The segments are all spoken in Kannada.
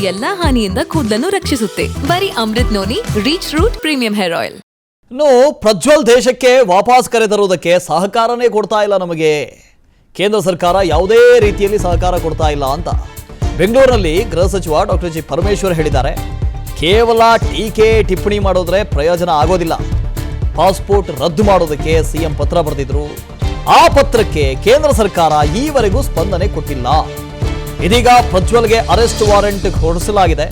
ಎಲ್ಲಾ ಹಾನಿಯಿಂದ ಕೂದಲನ್ನು ರಕ್ಷಿಸುತ್ತೆ. ಬರೀ Amrit noni reach root premium hair oil. ಇನ್ನು ಪ್ರಜ್ವಲ್ ದೇಶಕ್ಕೆ ವಾಪಸ್ ಕರೆತರುವುದಕ್ಕೆ ಸಹಕಾರನೇ ಕೊಡ್ತಾ ಇಲ್ಲ ನಮಗೆ. ಕೇಂದ್ರ ಸರ್ಕಾರ ಯಾವುದೇ ರೀತಿಯಲ್ಲಿ ಸಹಕಾರ ಕೊಡ್ತಾ ಇಲ್ಲ ಅಂತ ಬೆಂಗಳೂರಿನಲ್ಲಿ ಗೃಹ ಸಚಿವ ಡಾಕ್ಟರ್ ಜಿ ಪರಮೇಶ್ವರ್ ಹೇಳಿದ್ದಾರೆ. ಕೇವಲ ಟೀಕೆ ಟಿಪ್ಪಣಿ ಮಾಡೋದ್ರೆ ಪ್ರಯೋಜನ ಆಗೋದಿಲ್ಲ. ಪಾಸ್ಪೋರ್ಟ್ ರದ್ದು ಮಾಡೋದಕ್ಕೆ ಸಿಎಂ ಪತ್ರ ಬರೆದಿದ್ರು. ಆ ಪತ್ರಕ್ಕೆ ಕೇಂದ್ರ ಸರ್ಕಾರ ಈವರೆಗೂ ಸ್ಪಂದನೆ ಕೊಟ್ಟಿಲ್ಲ. ಇದೀಗ ಪ್ರಜ್ವಲ್ಗೆ ಅರೆಸ್ಟ್ ವಾರೆಂಟ್ ಹೊರಡಿಸಲಾಗಿದೆ.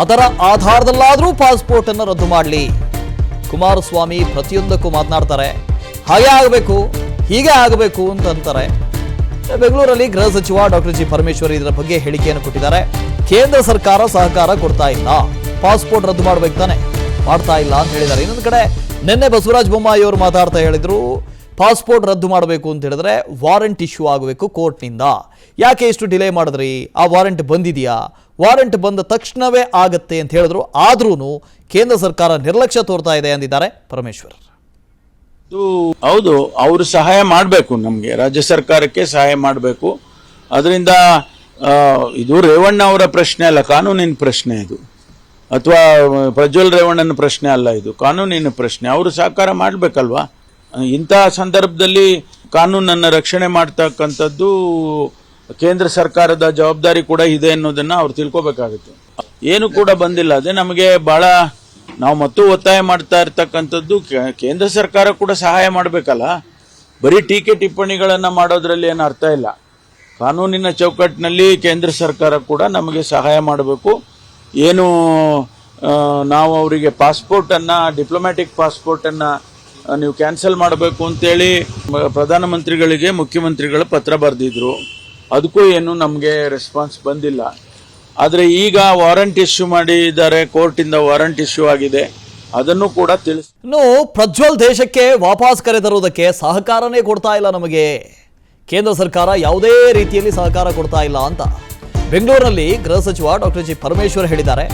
ಅದರ ಆಧಾರದಲ್ಲಾದರೂ ಪಾಸ್ಪೋರ್ಟ್ ಅನ್ನು ರದ್ದು ಮಾಡಲಿ. ಕುಮಾರಸ್ವಾಮಿ ಪ್ರತಿಯೊಂದಕ್ಕೂ ಮಾತನಾಡ್ತಾರೆ. ಹಾಗೆ ಆಗಬೇಕು, ಹೀಗೆ ಆಗಬೇಕು ಅಂತ ಅಂತಾರೆ. ಬೆಂಗಳೂರಲ್ಲಿ ಗೃಹ ಸಚಿವ ಡಾಕ್ಟರ್ ಜಿ ಪರಮೇಶ್ವರ್ ಇದರ ಬಗ್ಗೆ ಹೇಳಿಕೆಯನ್ನು ಕೊಟ್ಟಿದ್ದಾರೆ. ಕೇಂದ್ರ ಸರ್ಕಾರ ಸಹಕಾರ ಕೊಡ್ತಾ ಇಲ್ಲ, ಪಾಸ್ಪೋರ್ಟ್ ರದ್ದು ಮಾಡ್ಬೇಕು ತಾನೆ, ಮಾಡ್ತಾ ಇಲ್ಲ ಅಂತ ಹೇಳಿದ್ದಾರೆ. ಇನ್ನೊಂದು ಕಡೆ ನಿನ್ನೆ ಬಸವರಾಜ ಬೊಮ್ಮಾಯಿ ಅವರು ಮಾತಾಡ್ತಾ ಹೇಳಿದ್ರು, ಪಾಸ್ಪೋರ್ಟ್ ರದ್ದು ಮಾಡಬೇಕು ಅಂತ ಹೇಳಿದ್ರೆ ವಾರೆಂಟ್ ಇಶ್ಯೂ ಆಗಬೇಕು ಕೋರ್ಟ್ನಿಂದ. ಯಾಕೆ ಇಷ್ಟು ಡಿಲೇ ಮಾಡಿದ್ರಿ? ಆ ವಾರೆಂಟ್ ಬಂದಿದೆಯಾ? ವಾರೆಂಟ್ ಬಂದ ತಕ್ಷಣವೇ ಆಗತ್ತೆ ಅಂತ ಹೇಳಿದ್ರು. ಆದ್ರೂ ಕೇಂದ್ರ ಸರ್ಕಾರ ನಿರ್ಲಕ್ಷ್ಯ ತೋರ್ತಾ ಇದೆ ಅಂದಿದ್ದಾರೆ ಪರಮೇಶ್ವರ್. ಹೌದು, ಅವರು ಸಹಾಯ ಮಾಡಬೇಕು, ನಮಗೆ ರಾಜ್ಯ ಸರ್ಕಾರಕ್ಕೆ ಸಹಾಯ ಮಾಡಬೇಕು. ಅದರಿಂದ ಇದು ರೇವಣ್ಣ ಅವರ ಪ್ರಶ್ನೆ ಅಲ್ಲ, ಕಾನೂನಿನ ಪ್ರಶ್ನೆ ಇದು, ಅಥವಾ ಪ್ರಜ್ವಲ್ ರೇವಣ್ಣನ ಪ್ರಶ್ನೆ ಅಲ್ಲ, ಇದು ಕಾನೂನಿನ ಪ್ರಶ್ನೆ. ಅವರು ಸಹಕಾರ ಮಾಡಬೇಕಲ್ವಾ? ಇಂತಹ ಸಂದರ್ಭದಲ್ಲಿ ಕಾನೂನನ್ನು ರಕ್ಷಣೆ ಮಾಡ್ತಕ್ಕಂಥದ್ದು ಕೇಂದ್ರ ಸರ್ಕಾರದ ಜವಾಬ್ದಾರಿ ಕೂಡ ಇದೆ ಅನ್ನೋದನ್ನ ಅವ್ರು ತಿಳ್ಕೊಬೇಕಾಗುತ್ತೆ. ಏನು ಕೂಡ ಬಂದಿಲ್ಲ. ಅದೇ ನಮಗೆ ಬಹಳ ನಾವು ಮತ್ತು ಒತ್ತಾಯ ಮಾಡ್ತಾ ಇರ್ತಕ್ಕಂಥದ್ದು, ಕೇಂದ್ರ ಸರ್ಕಾರ ಕೂಡ ಸಹಾಯ ಮಾಡಬೇಕಲ್ಲ. ಬರೀ ಟೀಕೆ ಟಿಪ್ಪಣಿಗಳನ್ನ ಮಾಡೋದ್ರಲ್ಲಿ ಏನು ಅರ್ಥ ಇಲ್ಲ. ಕಾನೂನಿನ ಚೌಕಟ್ಟಿನಲ್ಲಿ ಕೇಂದ್ರ ಸರ್ಕಾರ ಕೂಡ ನಮಗೆ ಸಹಾಯ ಮಾಡಬೇಕು. ಏನು ನಾವು ಅವರಿಗೆ ಪಾಸ್ಪೋರ್ಟನ್ನು, ಡಿಪ್ಲೊಮ್ಯಾಟಿಕ್ ಪಾಸ್ಪೋರ್ಟನ್ನು ನೀವು ಕ್ಯಾನ್ಸಲ್ ಮಾಡಬೇಕು ಅಂತೇಳಿ ಪ್ರಧಾನಮಂತ್ರಿಗಳಿಗೆ ಮುಖ್ಯಮಂತ್ರಿಗಳು ಪತ್ರ ಬರೆದಿದ್ರು. ಅದಕ್ಕೂ ಏನು ನಮಗೆ ರೆಸ್ಪಾನ್ಸ್ ಬಂದಿಲ್ಲ. ಆದರೆ ಈಗ ವಾರಂಟ್ ಇಶ್ಯೂ ಮಾಡಿದ್ದಾರೆ, ಕೋರ್ಟಿಂದ ವಾರಂಟ್ ಇಶ್ಯೂ ಆಗಿದೆ, ಅದನ್ನು ಕೂಡ ತಿಳಿಸಿ. ಇನ್ನು ಪ್ರಜ್ವಲ್ ದೇಶಕ್ಕೆ ವಾಪಸ್ ಕರೆತರುವುದಕ್ಕೆ ಸಹಕಾರನೇ ಕೊಡ್ತಾ ಇಲ್ಲ ನಮಗೆ. ಕೇಂದ್ರ ಸರ್ಕಾರ ಯಾವುದೇ ರೀತಿಯಲ್ಲಿ ಸಹಕಾರ ಕೊಡ್ತಾ ಇಲ್ಲ ಅಂತ ಬೆಂಗಳೂರಿನಲ್ಲಿ ಗೃಹ ಸಚಿವ ಡಾಕ್ಟರ್ ಜಿ ಪರಮೇಶ್ವರ್ ಹೇಳಿದ್ದಾರೆ.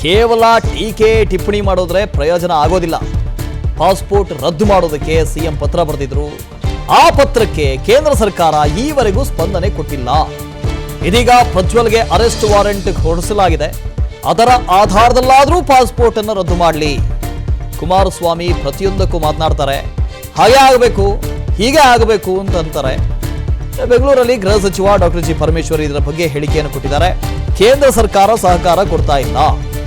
ಕೇವಲ ಟೀಕೆ ಟಿಪ್ಪಣಿ ಮಾಡೋದ್ರೆ ಪ್ರಯೋಜನ ಆಗೋದಿಲ್ಲ. ಪಾಸ್ಪೋರ್ಟ್ ರದ್ದು ಮಾಡೋದಕ್ಕೆ ಸಿಎಂ ಪತ್ರ ಬರೆದಿದ್ರು. ಆ ಪತ್ರಕ್ಕೆ ಕೇಂದ್ರ ಸರ್ಕಾರ ಈವರೆಗೂ ಸ್ಪಂದನೆ ಕೊಟ್ಟಿಲ್ಲ. ಇದೀಗ ಪ್ರಜ್ವಲ್ಗೆ ಅರೆಸ್ಟ್ ವಾರೆಂಟ್ ಹೊರಡಿಸಲಾಗಿದೆ. ಅದರ ಆಧಾರದಲ್ಲಾದರೂ ಪಾಸ್ಪೋರ್ಟ್ ಅನ್ನು ರದ್ದು ಮಾಡಲಿ. ಕುಮಾರಸ್ವಾಮಿ ಪ್ರತಿಯೊಂದಕ್ಕೂ ಮಾತನಾಡ್ತಾರೆ. ಹಾಗೆ ಆಗಬೇಕು, ಹೀಗೆ ಆಗಬೇಕು ಅಂತ ಅಂತಾರೆ. ಬೆಂಗಳೂರಲ್ಲಿ ಗೃಹ ಸಚಿವ ಡಾಕ್ಟರ್ ಜಿ ಪರಮೇಶ್ವರ್ ಇದರ ಬಗ್ಗೆ ಹೇಳಿಕೆಯನ್ನು ಕೊಟ್ಟಿದ್ದಾರೆ. ಕೇಂದ್ರ ಸರ್ಕಾರ ಸಹಕಾರ ಕೊಡ್ತಾ ಇಲ್ಲ,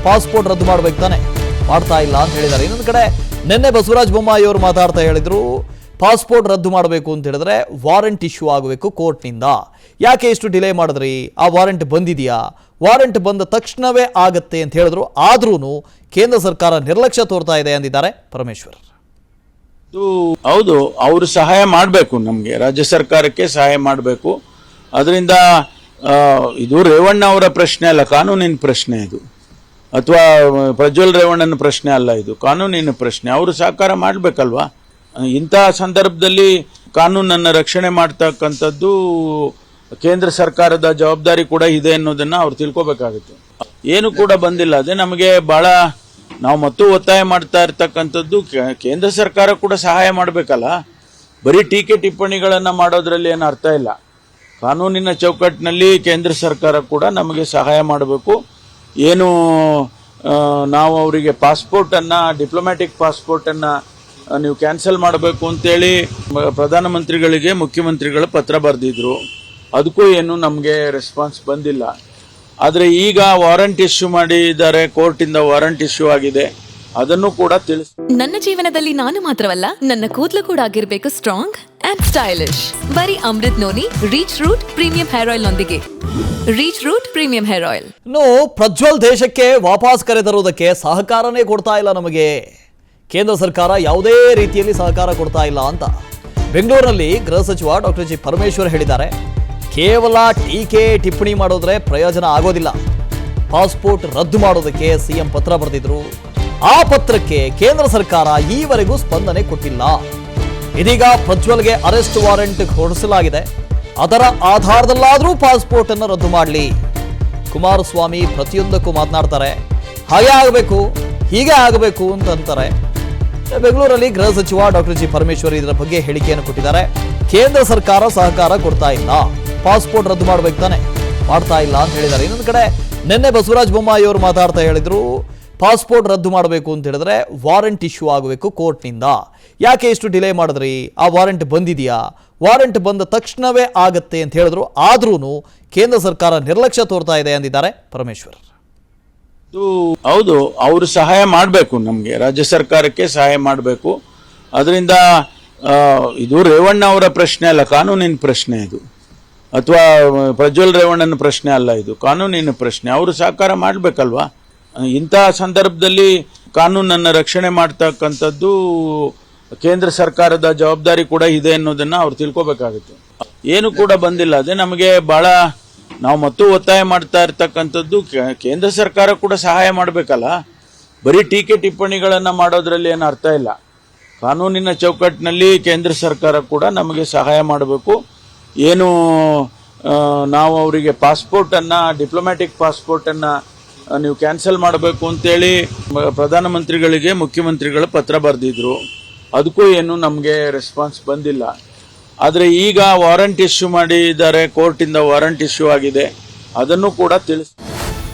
ಪಾಸ್ಪೋರ್ಟ್ ರದ್ದು ಮಾಡ್ಬೇಕು ತಾನೆ, ಮಾಡ್ತಾ ಇಲ್ಲ ಅಂತ ಹೇಳಿದ್ದಾರೆ. ಇನ್ನೊಂದು ಕಡೆ ನಿನ್ನೆ ಬಸವರಾಜ ಬೊಮ್ಮಾಯಿ ಅವರು ಮಾತಾಡ್ತಾ ಹೇಳಿದ್ರು, ಪಾಸ್ಪೋರ್ಟ್ ರದ್ದು ಮಾಡಬೇಕು ಅಂತ ಹೇಳಿದ್ರೆ ವಾರೆಂಟ್ ಇಶ್ಯೂ ಆಗಬೇಕು ಕೋರ್ಟ್ನಿಂದ. ಯಾಕೆ ಇಷ್ಟು ಡಿಲೇ ಮಾಡಿದ್ರಿ? ಆ ವಾರೆಂಟ್ ಬಂದಿದೆಯಾ? ವಾರೆಂಟ್ ಬಂದ ತಕ್ಷಣವೇ ಆಗತ್ತೆ ಅಂತ ಹೇಳಿದ್ರು. ಆದ್ರೂ ಕೇಂದ್ರ ಸರ್ಕಾರ ನಿರ್ಲಕ್ಷ್ಯ ತೋರ್ತಾ ಇದೆ ಅಂದಿದ್ದಾರೆ ಪರಮೇಶ್ವರ್. ಹೌದು, ಅವರು ಸಹಾಯ ಮಾಡಬೇಕು, ನಮಗೆ ರಾಜ್ಯ ಸರ್ಕಾರಕ್ಕೆ ಸಹಾಯ ಮಾಡಬೇಕು. ಅದರಿಂದ ಇದು ರೇವಣ್ಣ ಅವರ ಪ್ರಶ್ನೆ ಅಲ್ಲ, ಕಾನೂನಿನ ಪ್ರಶ್ನೆ ಇದು, ಅಥವಾ ಪ್ರಜ್ವಲ್ ರೇವಣ್ಣನ ಪ್ರಶ್ನೆ ಅಲ್ಲ, ಇದು ಕಾನೂನಿನ ಪ್ರಶ್ನೆ. ಅವರು ಸಹಕಾರ ಮಾಡಬೇಕಲ್ವಾ? ಇಂತಹ ಸಂದರ್ಭದಲ್ಲಿ ಕಾನೂನನ್ನು ರಕ್ಷಣೆ ಮಾಡ್ತಕ್ಕಂಥದ್ದು ಕೇಂದ್ರ ಸರ್ಕಾರದ ಜವಾಬ್ದಾರಿ ಕೂಡ ಇದೆ ಅನ್ನೋದನ್ನ ಅವ್ರು ತಿಳ್ಕೊಬೇಕಾಗುತ್ತೆ. ಏನು ಕೂಡ ಬಂದಿಲ್ಲ. ಅದೇ ನಮಗೆ ಬಹಳ ನಾವು ಮತ್ತು ಒತ್ತಾಯ ಮಾಡ್ತಾ ಇರ್ತಕ್ಕಂಥದ್ದು, ಕೇಂದ್ರ ಸರ್ಕಾರ ಕೂಡ ಸಹಾಯ ಮಾಡಬೇಕಲ್ಲ. ಬರೀ ಟೀಕೆ ಟಿಪ್ಪಣಿಗಳನ್ನ ಮಾಡೋದ್ರಲ್ಲಿ ಏನು ಅರ್ಥ ಇಲ್ಲ. ಕಾನೂನಿನ ಚೌಕಟ್ಟಿನಲ್ಲಿ ಕೇಂದ್ರ ಸರ್ಕಾರ ಕೂಡ ನಮಗೆ ಸಹಾಯ ಮಾಡಬೇಕು. ಏನು ನಾವು ಅವರಿಗೆ ಪಾಸ್ಪೋರ್ಟನ್ನು, ಡಿಪ್ಲೊಮ್ಯಾಟಿಕ್ ಪಾಸ್ಪೋರ್ಟನ್ನು ನೀವು ಕ್ಯಾನ್ಸಲ್ ಮಾಡಬೇಕು ಅಂತೇಳಿ ಪ್ರಧಾನಮಂತ್ರಿಗಳಿಗೆ ಮುಖ್ಯಮಂತ್ರಿಗಳು ಪತ್ರ ಬರೆದಿದ್ರು. ಅದಕ್ಕೂ ಏನು ನಮಗೆ ರೆಸ್ಪಾನ್ಸ್ ಬಂದಿಲ್ಲ. ಆದರೆ ಈಗ ವಾರಂಟ್ ಇಶ್ಯೂ ಮಾಡಿದ್ದಾರೆ, ಕೋರ್ಟಿಂದ ವಾರಂಟ್ ಇಶ್ಯೂ ಆಗಿದೆ, ಅದನ್ನು ಕೂಡ ತಿಳಿಸಿ. ನನ್ನ ಜೀವನದಲ್ಲಿ ನಾನು ಮಾತ್ರವಲ್ಲ, ನನ್ನ ಕೂದಲು ಕೂಡ ಆಗಿರ್ಬೇಕು ಸ್ಟ್ರಾಂಗ್ ಅಂಡ್ ಸ್ಟೈಲಿಶ್. ಬರೀ Amrit noni reach root premium hair oil ನೊಂದಿಗೆ. Reach root premium hair oil. ಇನ್ನು ಪ್ರಜ್ವಲ್ ದೇಶಕ್ಕೆ ವಾಪಸ್ ಕರೆತರುವುದಕ್ಕೆ ಸಹಕಾರನೇ ಕೊಡ್ತಾ ಇಲ್ಲ ನಮಗೆ. ಕೇಂದ್ರ ಸರ್ಕಾರ ಯಾವುದೇ ರೀತಿಯಲ್ಲಿ ಸಹಕಾರ ಕೊಡ್ತಾ ಇಲ್ಲ ಅಂತ ಬೆಂಗಳೂರಿನಲ್ಲಿ ಗೃಹ ಸಚಿವ ಡಾಕ್ಟರ್ ಜಿ ಪರಮೇಶ್ವರ್ ಹೇಳಿದ್ದಾರೆ. ಕೇವಲ ಟೀಕೆ ಟಿಪ್ಪಣಿ ಮಾಡೋದ್ರೆ ಪ್ರಯೋಜನ ಆಗೋದಿಲ್ಲ. ಪಾಸ್ಪೋರ್ಟ್ ರದ್ದು ಮಾಡೋದಕ್ಕೆ ಸಿಎಂ ಪತ್ರ ಬರೆದಿದ್ರು. ಆ ಪತ್ರಕ್ಕೆ ಕೇಂದ್ರ ಸರ್ಕಾರ ಈವರೆಗೂ ಸ್ಪಂದನೆ ಕೊಟ್ಟಿಲ್ಲ. ಇದೀಗ ಪ್ರಜ್ವಲ್ಗೆ ಅರೆಸ್ಟ್ ವಾರೆಂಟ್ ಹೊರಡಿಸಲಾಗಿದೆ. ಅದರ ಆಧಾರದಲ್ಲಾದರೂ ಪಾಸ್ಪೋರ್ಟ್ ಅನ್ನು ರದ್ದು ಮಾಡಲಿ. ಕುಮಾರಸ್ವಾಮಿ ಪ್ರತಿಯೊಂದಕ್ಕೂ ಮಾತನಾಡ್ತಾರೆ. ಹಾಗೆ ಆಗಬೇಕು, ಹೀಗೆ ಆಗಬೇಕು ಅಂತ ಅಂತಾರೆ. ಬೆಂಗಳೂರಲ್ಲಿ ಗೃಹ ಸಚಿವ ಡಾಕ್ಟರ್ ಜಿ ಪರಮೇಶ್ವರ್ ಇದರ ಬಗ್ಗೆ ಹೇಳಿಕೆಯನ್ನು ಕೊಟ್ಟಿದ್ದಾರೆ. ಕೇಂದ್ರ ಸರ್ಕಾರ ಸಹಕಾರ ಕೊಡ್ತಾ ಇಲ್ಲ, ಪಾಸ್ಪೋರ್ಟ್ ರದ್ದು ಮಾಡ್ಬೇಕು ತಾನೆ, ಮಾಡ್ತಾ ಇಲ್ಲ ಅಂತ ಹೇಳಿದ್ದಾರೆ. ಇನ್ನೊಂದು ಕಡೆ ನಿನ್ನೆ ಬಸವರಾಜ ಬೊಮ್ಮಾಯಿ ಅವರು ಮಾತಾಡ್ತಾ ಹೇಳಿದ್ರು, ಪಾಸ್ಪೋರ್ಟ್ ರದ್ದು ಮಾಡಬೇಕು ಅಂತ ಹೇಳಿದ್ರೆ ವಾರೆಂಟ್ ಇಶ್ಯೂ ಆಗಬೇಕು ಕೋರ್ಟ್ನಿಂದ. ಯಾಕೆ ಇಷ್ಟು ಡಿಲೇ ಮಾಡಿದ್ರಿ? ಆ ವಾರೆಂಟ್ ಬಂದಿದೆಯಾ? ವಾರೆಂಟ್ ಬಂದ ತಕ್ಷಣವೇ ಆಗತ್ತೆ ಅಂತ ಹೇಳಿದ್ರು. ಆದ್ರೂ ಕೇಂದ್ರ ಸರ್ಕಾರ ನಿರ್ಲಕ್ಷ್ಯ ತೋರ್ತಾ ಇದೆ ಅಂದಿದ್ದಾರೆ ಪರಮೇಶ್ವರ್. ಹೌದು, ಅವರು ಸಹಾಯ ಮಾಡಬೇಕು, ನಮಗೆ ರಾಜ್ಯ ಸರ್ಕಾರಕ್ಕೆ ಸಹಾಯ ಮಾಡಬೇಕು. ಅದರಿಂದ ಇದು ರೇವಣ್ಣ ಅವರ ಪ್ರಶ್ನೆ ಅಲ್ಲ, ಕಾನೂನಿನ ಪ್ರಶ್ನೆ ಇದು, ಅಥವಾ ಪ್ರಜ್ವಲ್ ರೇವಣ್ಣನ ಪ್ರಶ್ನೆ ಅಲ್ಲ, ಇದು ಕಾನೂನಿನ ಪ್ರಶ್ನೆ. ಅವರು ಸಹಕಾರ ಮಾಡಬೇಕಲ್ವಾ? ಇಂತಹ ಸಂದರ್ಭದಲ್ಲಿ ಕಾನೂನನ್ನು ರಕ್ಷಣೆ ಮಾಡ್ತಕ್ಕಂಥದ್ದು ಕೇಂದ್ರ ಸರ್ಕಾರದ ಜವಾಬ್ದಾರಿ ಕೂಡ ಇದೆ ಅನ್ನೋದನ್ನ ಅವ್ರು ತಿಳ್ಕೊಬೇಕಾಗುತ್ತೆ. ಏನು ಕೂಡ ಬಂದಿಲ್ಲ. ಅದೇ ನಮಗೆ ಬಹಳ ನಾವು ಮತ್ತು ಒತ್ತಾಯ ಮಾಡ್ತಾ ಇರ್ತಕ್ಕಂಥದ್ದು, ಕೇಂದ್ರ ಸರ್ಕಾರ ಕೂಡ ಸಹಾಯ ಮಾಡಬೇಕಲ್ಲ. ಬರೀ ಟೀಕೆ ಟಿಪ್ಪಣಿಗಳನ್ನ ಮಾಡೋದ್ರಲ್ಲಿ ಏನು ಅರ್ಥ ಇಲ್ಲ. ಕಾನೂನಿನ ಚೌಕಟ್ಟಿನಲ್ಲಿ ಕೇಂದ್ರ ಸರ್ಕಾರ ಕೂಡ ನಮಗೆ ಸಹಾಯ ಮಾಡಬೇಕು. ಏನು ನಾವು ಅವರಿಗೆ ಪಾಸ್ಪೋರ್ಟನ್ನು, ಡಿಪ್ಲೊಮ್ಯಾಟಿಕ್ ಪಾಸ್ಪೋರ್ಟನ್ನು ನೀವು ಕ್ಯಾನ್ಸಲ್ ಮಾಡಬೇಕು ಅಂತೇಳಿ ಪ್ರಧಾನಮಂತ್ರಿಗಳಿಗೆ ಮುಖ್ಯಮಂತ್ರಿಗಳು ಪತ್ರ ಬರೆದಿದ್ರು. ಅದಕ್ಕೂ ಏನು ನಮಗೆ ರೆಸ್ಪಾನ್ಸ್ ಬಂದಿಲ್ಲ. ಆದರೆ ಈಗ ವಾರಂಟ್ ಇಶ್ಯೂ ಮಾಡಿದ್ದಾರೆ, ಕೋರ್ಟಿಂದ ವಾರಂಟ್ ಇಶ್ಯೂ ಆಗಿದೆ, ಅದನ್ನು ಕೂಡ ತಿಳಿಸಿ.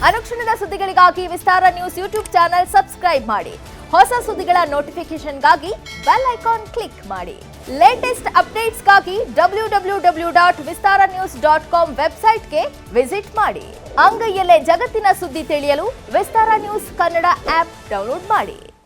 ಅನುಕ್ಷಣದ ಸುದ್ದಿಗಳಿಗಾಗಿ ವಿಸ್ತಾರ ನ್ಯೂಸ್ ಯೂಟ್ಯೂಬ್ ಚಾನೆಲ್ ಸಬ್ಸ್ಕ್ರೈಬ್ ಮಾಡಿ. ಹೊಸ ಸುದ್ದಿಗಳ ನೋಟಿಫಿಕೇಶನ್ಗಾಗಿ ಬೆಲ್ ಐಕಾನ್ ಕ್ಲಿಕ್ ಮಾಡಿ. ಲೇಟೆಸ್ಟ್ ಅಪ್ಡೇಟ್ಸ್ಗಾಗಿ www.vistaranews.com ವೆಬ್ಸೈಟ್ಗೆ ವಿಸಿಟ್ ಮಾಡಿ. ಅಂಗೈಯಲ್ಲೇ ಜಗತ್ತಿನ ಸುದ್ದಿ ತಿಳಿಯಲು ವಿಸ್ತಾರ ನ್ಯೂಸ್ ಕನ್ನಡ ಆಪ್ ಡೌನ್ಲೋಡ್ ಮಾಡಿ.